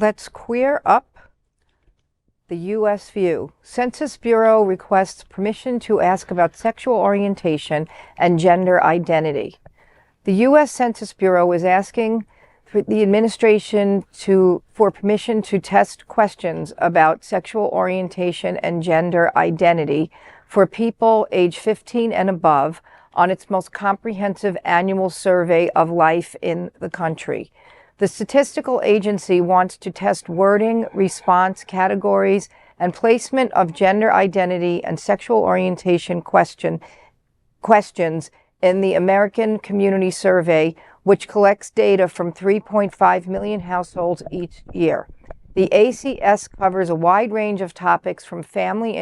let's queer up the U.S. view. Census Bureau requests permission to ask about sexual orientation and gender identity. The U.S. Census Bureau is asking for the administration for permission to test questions about sexual orientation and gender identity for people age 15 and above on its most comprehensive annual survey of life in the country. The statistical agency wants to test wording, response categories, and placement of gender identity and sexual orientation questions in the American Community Survey, which collects data from 3.5 million households each year. The ACS covers a wide range of topics from family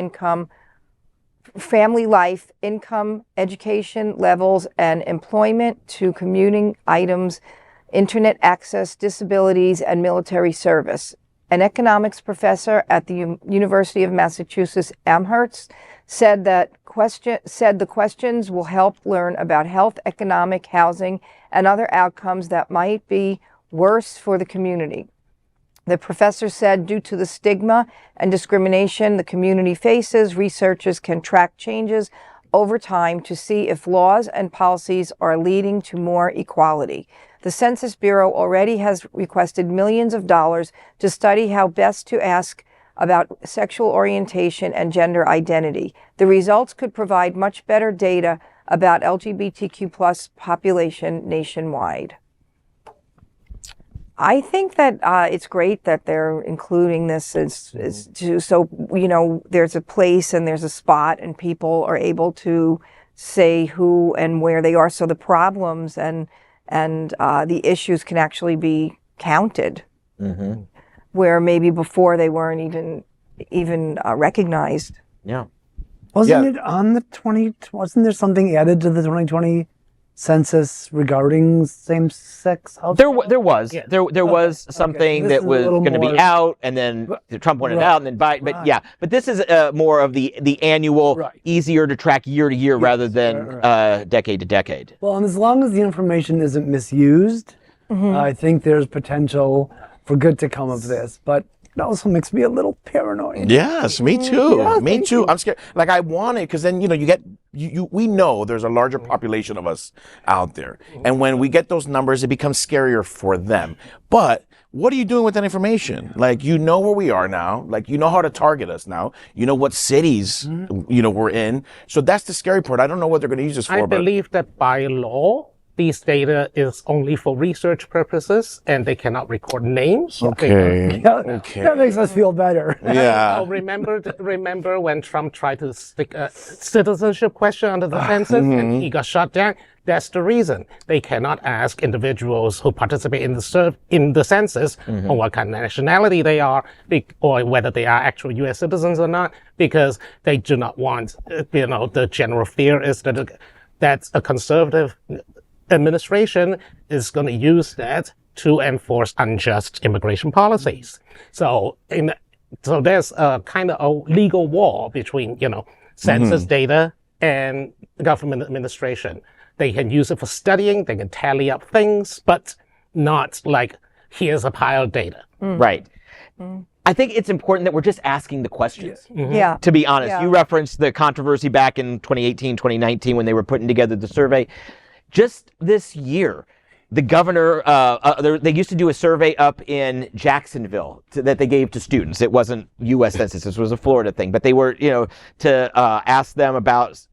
life, income, education levels, and employment to commuting items, internet access, disabilities, and military service. An economics professor at the University of Massachusetts Amherst said the questions will help learn about health, economic, housing, and other outcomes that might be worse for the community. The professor said due to the stigma and discrimination the community faces, researchers can track changes over time to see if laws and policies are leading to more equality. The Census Bureau already has requested millions of dollars to study how best to ask about sexual orientation and gender identity. The results could provide much better data about LGBTQ plus population nationwide. I think that it's great that they're including this so there's a place and there's a spot and people are able to say who and where they are. So the problems and the issues can actually be counted, where maybe before they weren't even recognized. Yeah. Wasn't there something added to the 2020 census regarding same-sex households? There was something that was going to be out, and then Trump wanted it out, and then Biden. But this is more of the annual, easier to track year to year rather than decade to decade. Well, and as long as the information isn't misused, I think there's potential for good to come of this. But it also makes me a little paranoid. Yes, me too. Me too. I'm scared. Like I want it because then we know there's a larger population of us out there, and when we get those numbers, it becomes scarier for them. But what are you doing with that information? Like you know where we are now. Like you know how to target us now. You know what cities we're in. So that's the scary part. I don't know what they're going to use this for. I believe that by law, these data is only for research purposes, and they cannot record names. Okay. That makes us feel better. Yeah. Remember when Trump tried to stick a citizenship question under the census and he got shot down? That's the reason. They cannot ask individuals who participate in the census on what kind of nationality they are, or whether they are actual U.S. citizens or not, because they do not want, the general fear is that that's a conservative administration is going to use that to enforce unjust immigration policies. So there's a kind of a legal war between, census data and government administration. They can use it for studying, they can tally up things, but not like, here's a pile of data. Right. I think it's important that we're just asking the questions. Yeah. To be honest, you referenced the controversy back in 2018, 2019 when they were putting together the survey. Just this year, the governor, they used to do a survey up in Jacksonville that they gave to students. It wasn't U.S. Census, this was a Florida thing, but they were, to ask them about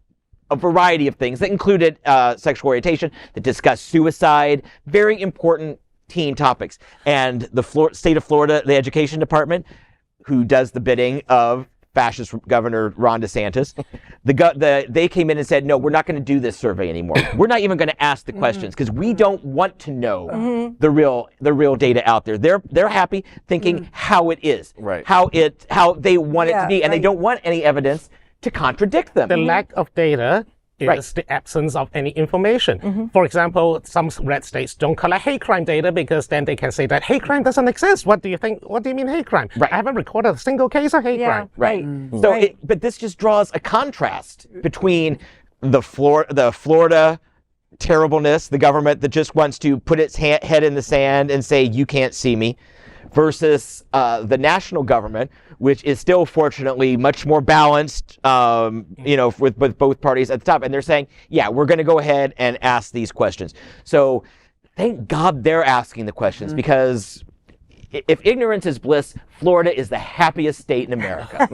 a variety of things that included sexual orientation, that discussed suicide, very important teen topics. And the state of Florida, the education department, who does the bidding of fascist Governor Ron DeSantis, they came in and said, no, we're not going to do this survey anymore. We're not even going to ask the questions because we don't want to know the real data out there. They're happy thinking how it is, how they want it to be, and they don't want any evidence to contradict them. The lack of data is the absence of any information. For example, some red states don't collect hate crime data because then they can say that hate crime doesn't exist. What do you mean hate crime? I haven't recorded a single case of hate crime. So, but this just draws a contrast between the Florida terribleness, the government that just wants to put its head in the sand and say, you can't see me, versus the national government, which is still fortunately much more balanced, with both parties at the top. And they're saying, yeah, we're going to go ahead and ask these questions. So thank God they're asking the questions, because if ignorance is bliss, Florida is the happiest state in America.